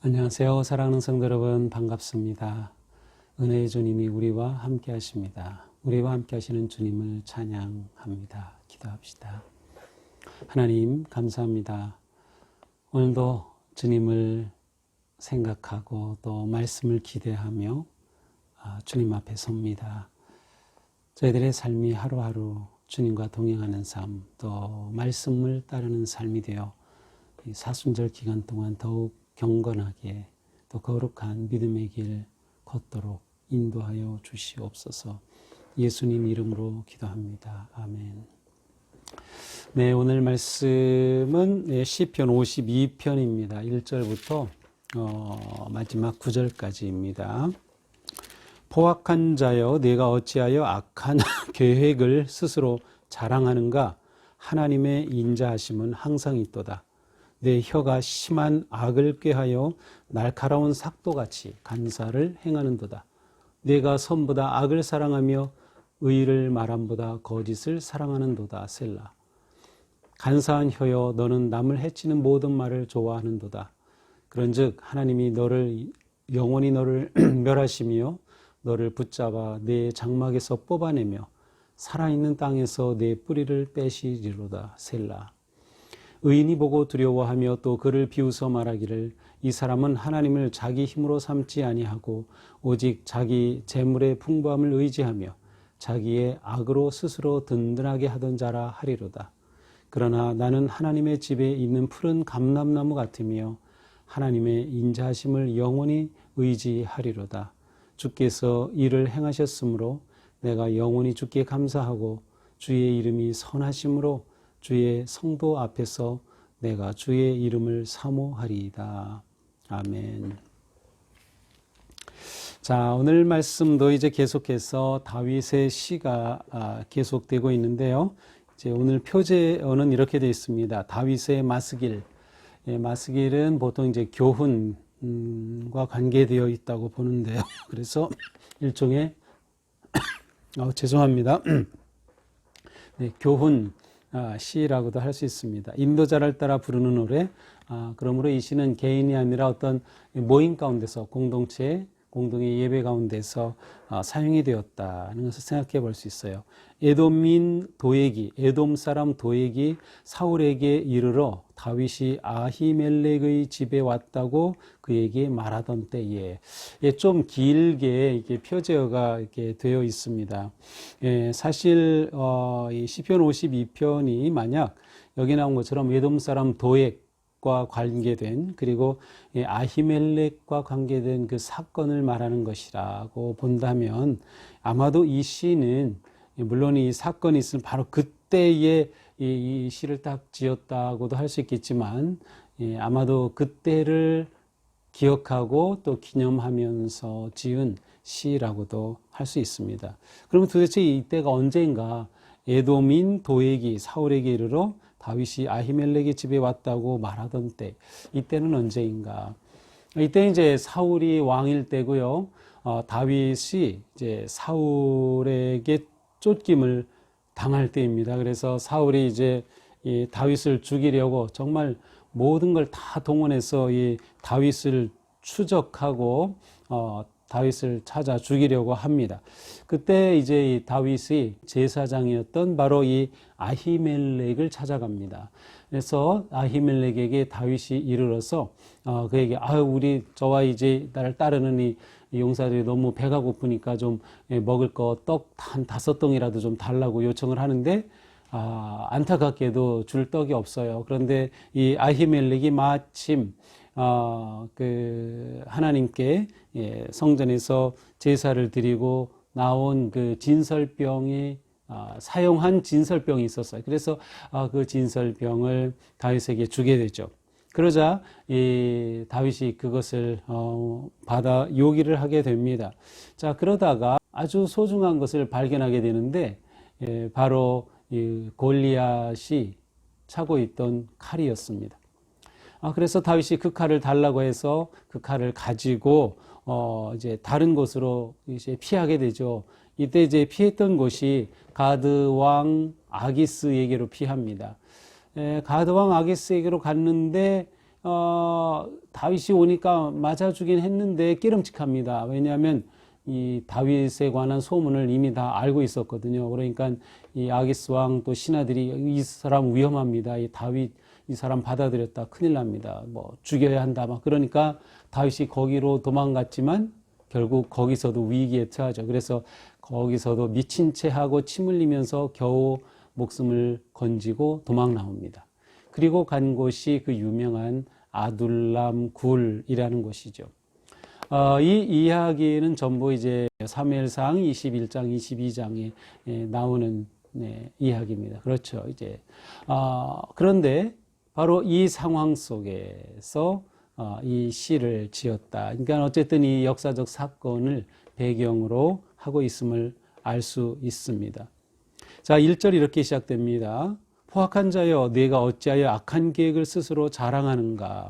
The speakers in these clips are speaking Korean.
안녕하세요. 사랑하는 성도 여러분, 반갑습니다. 은혜의 주님이 우리와 함께 하십니다. 우리와 함께 하시는 주님을 찬양합니다. 기도합시다. 하나님, 감사합니다. 오늘도 주님을 생각하고 또 말씀을 기대하며 주님 앞에 섭니다. 저희들의 삶이 하루하루 주님과 동행하는 삶, 또 말씀을 따르는 삶이 되어 이 사순절 기간 동안 더욱 경건하게 또 거룩한 믿음의 길 걷도록 인도하여 주시옵소서. 예수님 이름으로 기도합니다. 아멘. 네, 오늘 말씀은 시편 52편입니다. 1절부터 마지막 9절까지입니다. 포악한 자여, 내가 어찌하여 악한 계획을 스스로 자랑하는가? 하나님의 인자하심은 항상 있도다. 내 혀가 심한 악을 꾀하여 날카로운 삭도같이 간사를 행하는도다. 내가 선보다 악을 사랑하며 의를 말함보다 거짓을 사랑하는도다. 셀라. 간사한 혀여, 너는 남을 해치는 모든 말을 좋아하는도다. 그런즉 하나님이 영원히 너를 멸하시며 너를 붙잡아 내 장막에서 뽑아내며 살아있는 땅에서 내 뿌리를 빼시리로다. 셀라. 의인이 보고 두려워하며 또 그를 비웃어 말하기를 이 사람은 하나님을 자기 힘으로 삼지 아니하고 오직 자기 재물의 풍부함을 의지하며 자기의 악으로 스스로 든든하게 하던 자라 하리로다. 그러나 나는 하나님의 집에 있는 푸른 감람나무 같으며 하나님의 인자하심을 영원히 의지하리로다. 주께서 이를 행하셨으므로 내가 영원히 주께 감사하고 주의 이름이 선하심으로 주의 성도 앞에서 내가 주의 이름을 사모하리이다. 아멘. 자, 오늘 말씀도 이제 계속해서 다윗의 시가 계속되고 있는데요. 이제 오늘 표제어는 이렇게 되어 있습니다. 다윗의 마스길. 마스길은 보통 이제 교훈과 관계되어 있다고 보는데요. 그래서 일종의 죄송합니다. 네, 교훈 시라고도 할 수 있습니다. 인도자를 따라 부르는 노래. 그러므로 이 시는 개인이 아니라 어떤 모임 가운데서 공동의 예배 가운데서 사용이 되었다는 것을 생각해 볼 수 있어요. 에돔 사람 도액이 사울에게 이르러 다윗이 아히멜렉의 집에 왔다고 그에게 말하던 때에, 좀 길게 이렇게 표제어가 이렇게 되어 있습니다. 사실 이 시편 52편이 만약 여기 나온 것처럼 에돔 사람 도액과 관계된, 그리고 아히멜렉과 관계된 그 사건을 말하는 것이라고 본다면 아마도 이 시는, 물론 이 사건이 있으면 바로 그때에 이 시를 딱 지었다고도 할 수 있겠지만, 아마도 그때를 기억하고 또 기념하면서 지은 시라고도 할 수 있습니다. 그러면 도대체 이때가 언제인가? 에돔인 도액이 사울에게 이르러 다윗이 아히멜렉의 집에 왔다고 말하던 때, 이때는 언제인가? 이때 이제 사울이 왕일 때고요. 다윗이 이제 사울에게 쫓김을 당할 때입니다. 그래서 사울이 이제 이 다윗을 죽이려고 정말 모든 걸 다 동원해서 이 다윗을 추적하고 다윗을 찾아 죽이려고 합니다. 그때 이제 이 다윗이 제사장이었던 바로 이 아히멜렉을 찾아갑니다. 그래서 아히멜렉에게 다윗이 이르러서 그에게 우리 저와 이제 나를 따르는 이 용사들이 너무 배가 고프니까 좀 먹을 거 떡 한 5덩이라도 좀 달라고 요청을 하는데 안타깝게도 줄 떡이 없어요. 그런데 이 아히멜렉이 마침 그 하나님께 성전에서 제사를 드리고 나온 그 진설병에 사용한 진설병이 있었어요. 그래서 그 진설병을 다윗에게 주게 되죠. 그러자 이 다윗이 그것을 받아 요기를 하게 됩니다. 자, 그러다가 아주 소중한 것을 발견하게 되는데 바로 이 골리앗이 차고 있던 칼이었습니다. 그래서 다윗이 그 칼을 달라고 해서 그 칼을 가지고 이제 다른 곳으로 이제 피하게 되죠. 이때 이제 피했던 곳이 가드 왕 아기스에게로 피합니다. 가드 왕 아기스에게로 갔는데 다윗이 오니까 맞아주긴 했는데 깨름칙합니다. 왜냐하면 이 다윗에 관한 소문을 이미 다 알고 있었거든요. 그러니까 이 아기스 왕 또 신하들이 이 사람 위험합니다. 이 다윗 이 사람 받아들였다 큰일 납니다. 뭐 죽여야 한다 막 그러니까 다윗이 거기로 도망갔지만 결국 거기서도 위기에 처하죠. 그래서 거기서도 미친 채 하고 침 흘리면서 겨우 목숨을 건지고 도망 나옵니다. 그리고 간 곳이 그 유명한 아둘람 굴이라는 곳이죠. 이 이야기는 전부 이제 사무엘상 21장, 22장에 나오는 이야기입니다. 그렇죠. 이제 그런데 바로 이 상황 속에서 이 시를 지었다. 그러니까 어쨌든 이 역사적 사건을 배경으로 하고 있음을 알 수 있습니다. 자, 1절 이렇게 시작됩니다. 포악한 자여, 네가 어찌하여 악한 계획을 스스로 자랑하는가?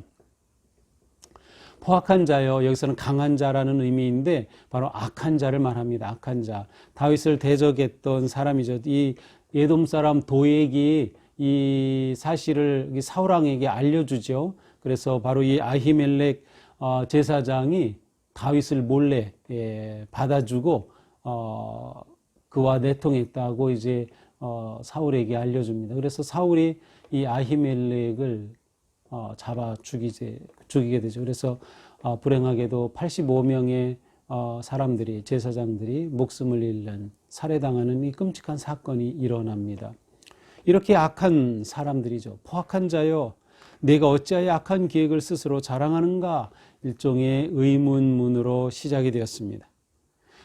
포악한 자여, 여기서는 강한 자라는 의미인데 바로 악한 자를 말합니다. 악한 자. 다윗을 대적했던 사람이죠. 이 에돔 사람 도액이 이 사실을 사울 왕에게 알려주죠. 그래서 바로 이 아히멜렉 제사장이 다윗을 몰래 받아주고 그와 내통했다고 이제 사울에게 알려줍니다. 그래서 사울이 이 아히멜렉을 잡아 죽이게 되죠. 그래서 불행하게도 85명의 사람들이 제사장들이 목숨을 잃는 살해당하는 이 끔찍한 사건이 일어납니다. 이렇게 악한 사람들이죠. 포악한 자여, 내가 어찌하여 악한 계획을 스스로 자랑하는가? 일종의 의문문으로 시작이 되었습니다.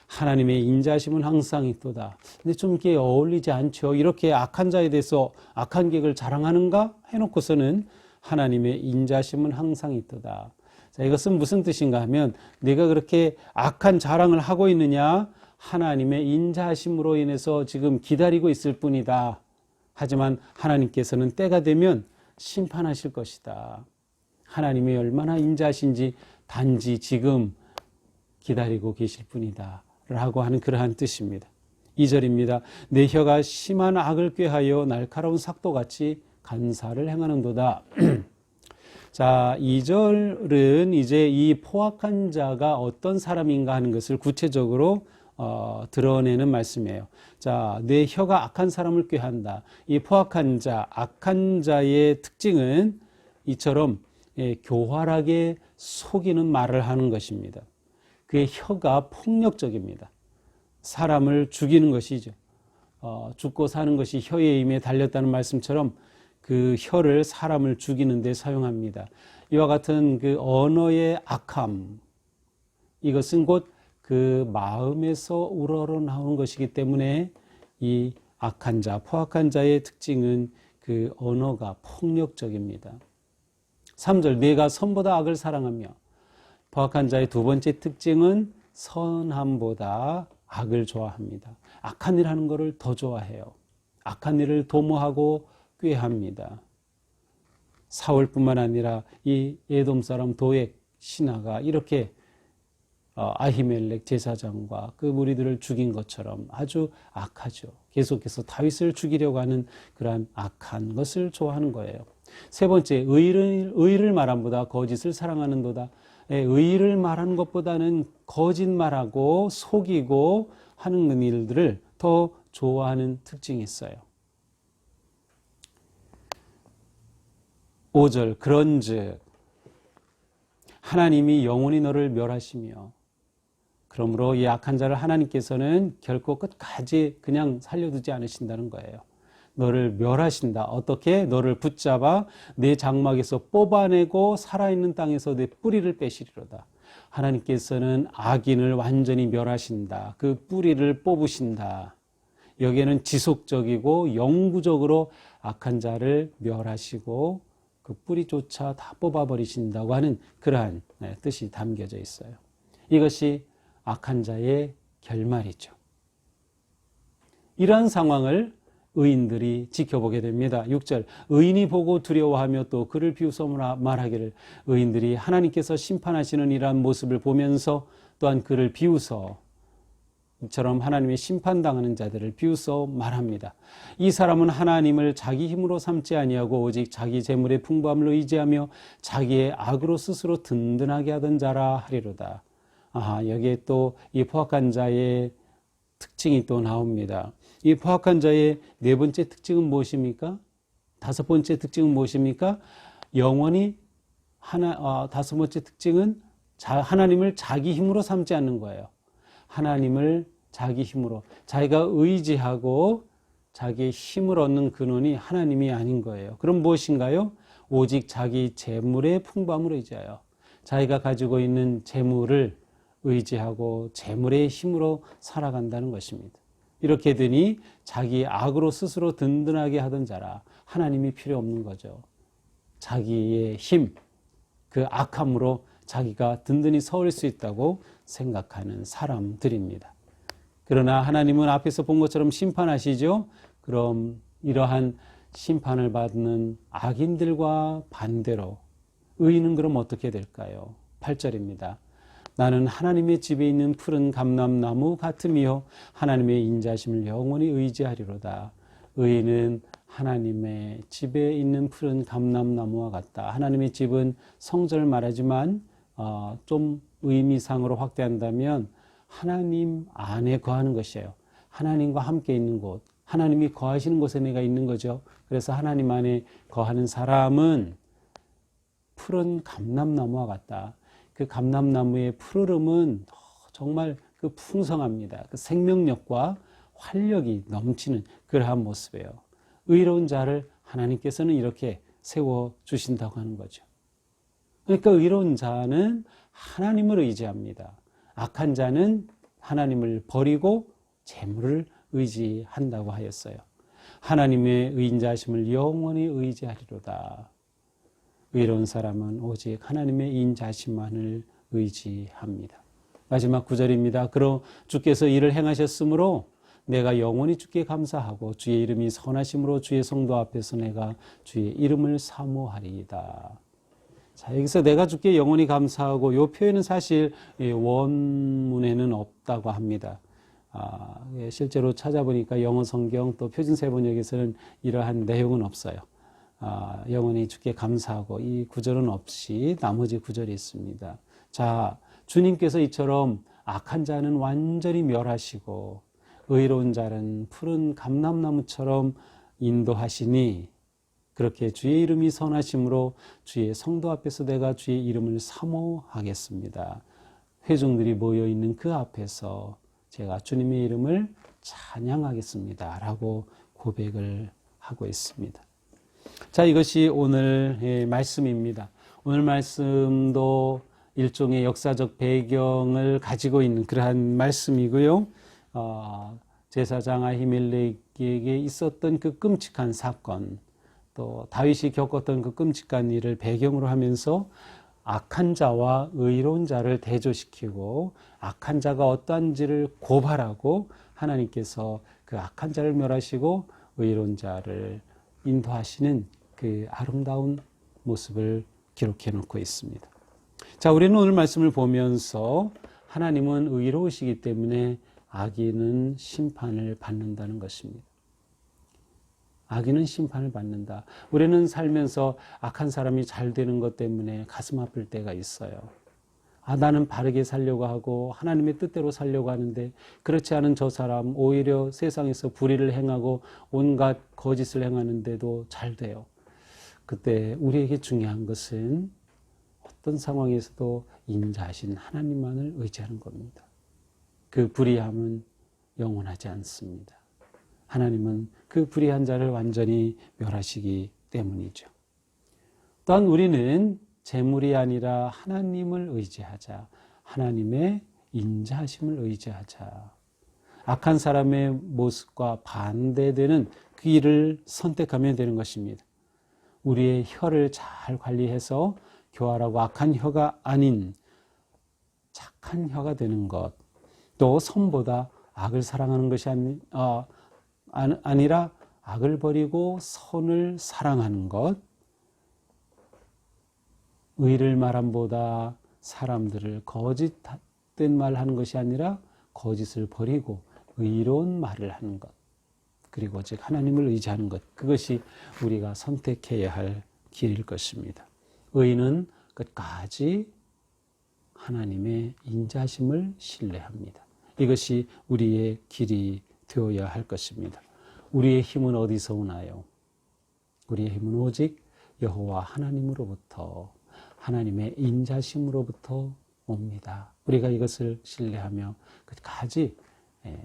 하나님의 인자심은 항상 있도다. 근데 좀 이게 어울리지 않죠. 이렇게 악한 자에 대해서 악한 계획을 자랑하는가? 해놓고서는 하나님의 인자심은 항상 있도다. 자, 이것은 무슨 뜻인가 하면 내가 그렇게 악한 자랑을 하고 있느냐? 하나님의 인자심으로 인해서 지금 기다리고 있을 뿐이다. 하지만 하나님께서는 때가 되면 심판하실 것이다. 하나님이 얼마나 인자하신지 단지 지금 기다리고 계실 뿐이다. 라고 하는 그러한 뜻입니다. 2절입니다. 내 혀가 심한 악을 꾀하여 날카로운 삭도같이 간사를 행하는도다. 자, 2절은 이제 이 포악한 자가 어떤 사람인가 하는 것을 구체적으로 드러내는 말씀이에요. 자, 내 혀가 악한 사람을 꾀한다. 이 포악한 자, 악한 자의 특징은 이처럼 교활하게 속이는 말을 하는 것입니다. 그의 혀가 폭력적입니다. 사람을 죽이는 것이죠. 죽고 사는 것이 혀의 힘에 달렸다는 말씀처럼 그 혀를 사람을 죽이는 데 사용합니다. 이와 같은 그 언어의 악함, 이것은 곧 그 마음에서 우러러 나오는 것이기 때문에 이 악한 자, 포악한 자의 특징은 그 언어가 폭력적입니다. 3절, 내가 선보다 악을 사랑하며, 포악한 자의 두 번째 특징은 선함보다 악을 좋아합니다. 악한 일 하는 것을 더 좋아해요. 악한 일을 도모하고 꾀합니다. 사울뿐만 아니라 이 에돔 사람 도액 신하가 이렇게 아히멜렉 제사장과 그 무리들을 죽인 것처럼 아주 악하죠. 계속해서 다윗을 죽이려고 하는 그러한 악한 것을 좋아하는 거예요. 세 번째, 의를 말함보다 거짓을 사랑하는도다. 의를 말하는 것보다는 거짓말하고 속이고 하는 일들을 더 좋아하는 특징이 있어요. 5절, 그런즉 하나님이 영원히 너를 멸하시며, 그러므로 이 악한 자를 하나님께서는 결코 끝까지 그냥 살려두지 않으신다는 거예요. 너를 멸하신다. 어떻게? 너를 붙잡아 내 장막에서 뽑아내고 살아있는 땅에서 내 뿌리를 빼시리로다. 하나님께서는 악인을 완전히 멸하신다. 그 뿌리를 뽑으신다. 여기에는 지속적이고 영구적으로 악한 자를 멸하시고 그 뿌리조차 다 뽑아버리신다고 하는 그러한 뜻이 담겨져 있어요. 이것이 악한 자의 결말이죠. 이러한 상황을 의인들이 지켜보게 됩니다. 6절, 의인이 보고 두려워하며 또 그를 비웃어 말하기를, 의인들이 하나님께서 심판하시는 이러한 모습을 보면서 또한 그를 비웃어 이처럼 하나님의 심판당하는 자들을 비웃어 말합니다. 이 사람은 하나님을 자기 힘으로 삼지 아니하고 오직 자기 재물의 풍부함을 의지하며 자기의 악으로 스스로 든든하게 하던 자라 하리로다. 여기에 또 이 포악한 자의 특징이 또 나옵니다. 이 포악한 자의 네 번째 특징은 무엇입니까? 다섯 번째 특징은 무엇입니까? 영원히 다섯 번째 특징은 하나님을 자기 힘으로 삼지 않는 거예요. 하나님을 자기 힘으로, 자기가 의지하고 자기의 힘을 얻는 근원이 하나님이 아닌 거예요. 그럼 무엇인가요? 오직 자기 재물의 풍부함을 의지하여 자기가 가지고 있는 재물을 의지하고 재물의 힘으로 살아간다는 것입니다. 이렇게 되니 자기 악으로 스스로 든든하게 하던 자라. 하나님이 필요 없는 거죠. 자기의 힘, 그 악함으로 자기가 든든히 서을 수 있다고 생각하는 사람들입니다. 그러나 하나님은 앞에서 본 것처럼 심판하시죠. 그럼 이러한 심판을 받는 악인들과 반대로 의인은 그럼 어떻게 될까요? 8절입니다. 나는 하나님의 집에 있는 푸른 감람나무 같으며 하나님의 인자심을 영원히 의지하리로다. 의인은 하나님의 집에 있는 푸른 감람나무와 같다. 하나님의 집은 성전을 말하지만 좀 의미상으로 확대한다면 하나님 안에 거하는 것이에요. 하나님과 함께 있는 곳, 하나님이 거하시는 곳에 내가 있는 거죠. 그래서 하나님 안에 거하는 사람은 푸른 감람나무와 같다. 그 감람나무의 푸르름은 정말 그 풍성합니다. 그 생명력과 활력이 넘치는 그러한 모습이에요. 의로운 자를 하나님께서는 이렇게 세워주신다고 하는 거죠. 그러니까 의로운 자는 하나님을 의지합니다. 악한 자는 하나님을 버리고 재물을 의지한다고 하였어요. 하나님의 의인자심을 영원히 의지하리로다. 의로운 사람은 오직 하나님의 인자심만을 의지합니다. 마지막 9절입니다. 그러 주께서 이를 행하셨으므로 내가 영원히 주께 감사하고 주의 이름이 선하심으로 주의 성도 앞에서 내가 주의 이름을 사모하리이다. 자, 여기서 내가 주께 영원히 감사하고 이 표현은 사실 원문에는 없다고 합니다. 실제로 찾아보니까 영어 성경 또 표준 세번역에서는 이러한 내용은 없어요. 영원히 주께 감사하고 이 구절은 없이 나머지 구절이 있습니다. 자, 주님께서 이처럼 악한 자는 완전히 멸하시고 의로운 자는 푸른 감람나무처럼 인도하시니 그렇게 주의 이름이 선하심으로 주의 성도 앞에서 내가 주의 이름을 사모하겠습니다. 회중들이 모여있는 그 앞에서 제가 주님의 이름을 찬양하겠습니다. 라고 고백을 하고 있습니다. 자, 이것이 오늘의 말씀입니다. 오늘 말씀도 일종의 역사적 배경을 가지고 있는 그러한 말씀이고요. 제사장 아히멜렉에게 있었던 그 끔찍한 사건, 또 다윗이 겪었던 그 끔찍한 일을 배경으로 하면서 악한 자와 의로운 자를 대조시키고 악한 자가 어떠한지를 고발하고 하나님께서 그 악한 자를 멸하시고 의로운 자를 인도하시는 그 아름다운 모습을 기록해 놓고 있습니다. 자, 우리는 오늘 말씀을 보면서 하나님은 의로우시기 때문에 악인은 심판을 받는다는 것입니다. 악인은 심판을 받는다. 우리는 살면서 악한 사람이 잘 되는 것 때문에 가슴 아플 때가 있어요. 나는 바르게 살려고 하고 하나님의 뜻대로 살려고 하는데 그렇지 않은 저 사람 오히려 세상에서 불의를 행하고 온갖 거짓을 행하는데도 잘 돼요. 그때 우리에게 중요한 것은 어떤 상황에서도 인자하신 하나님만을 의지하는 겁니다. 그 불의함은 영원하지 않습니다. 하나님은 그 불의한 자를 완전히 멸하시기 때문이죠. 또한 우리는 재물이 아니라 하나님을 의지하자. 하나님의 인자하심을 의지하자. 악한 사람의 모습과 반대되는 그 길을 선택하면 되는 것입니다. 우리의 혀를 잘 관리해서 교활하고 악한 혀가 아닌 착한 혀가 되는 것. 또 선보다 악을 사랑하는 것이 아니라 악을 버리고 선을 사랑하는 것. 의를 말함보다 사람들을 거짓된 말하는 것이 아니라 거짓을 버리고 의로운 말을 하는 것, 그리고 즉 하나님을 의지하는 것, 그것이 우리가 선택해야 할 길일 것입니다. 의인은 끝까지 하나님의 인자심을 신뢰합니다. 이것이 우리의 길이 되어야 할 것입니다. 우리의 힘은 어디서 오나요? 우리의 힘은 오직 여호와 하나님으로부터, 하나님의 인자심으로부터 옵니다. 우리가 이것을 신뢰하며 끝까지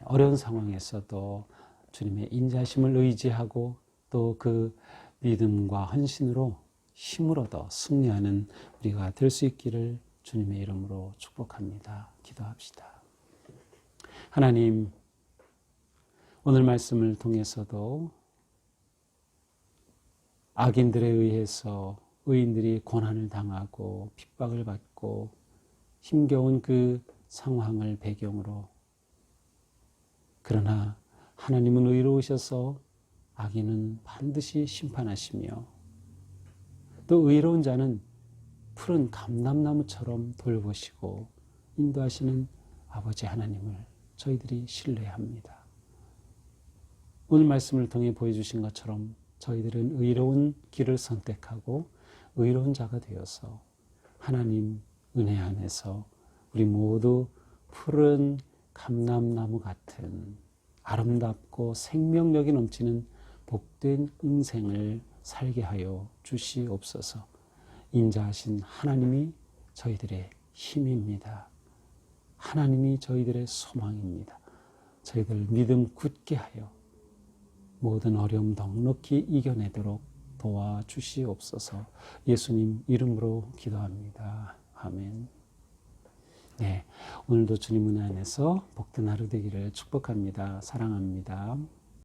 어려운 상황에서도 주님의 인자심을 의지하고 또 그 믿음과 헌신으로 힘을 얻어 승리하는 우리가 될 수 있기를 주님의 이름으로 축복합니다. 기도합시다. 하나님, 오늘 말씀을 통해서도 악인들에 의해서 의인들이 고난을 당하고 핍박을 받고 힘겨운 그 상황을 배경으로, 그러나 하나님은 의로우셔서 악인은 반드시 심판하시며 또 의로운 자는 푸른 감람나무처럼 돌보시고 인도하시는 아버지 하나님을 저희들이 신뢰합니다. 오늘 말씀을 통해 보여주신 것처럼 저희들은 의로운 길을 선택하고 의로운 자가 되어서 하나님 은혜 안에서 우리 모두 푸른 감람나무 같은 아름답고 생명력이 넘치는 복된 인생을 살게 하여 주시옵소서. 인자하신 하나님이 저희들의 힘입니다. 하나님이 저희들의 소망입니다. 저희들 믿음 굳게 하여 모든 어려움 넉넉히 이겨내도록 도와주시옵소서. 예수님 이름으로 기도합니다. 아멘. 네, 오늘도 주님 은혜 안에서 복된 하루 되기를 축복합니다. 사랑합니다.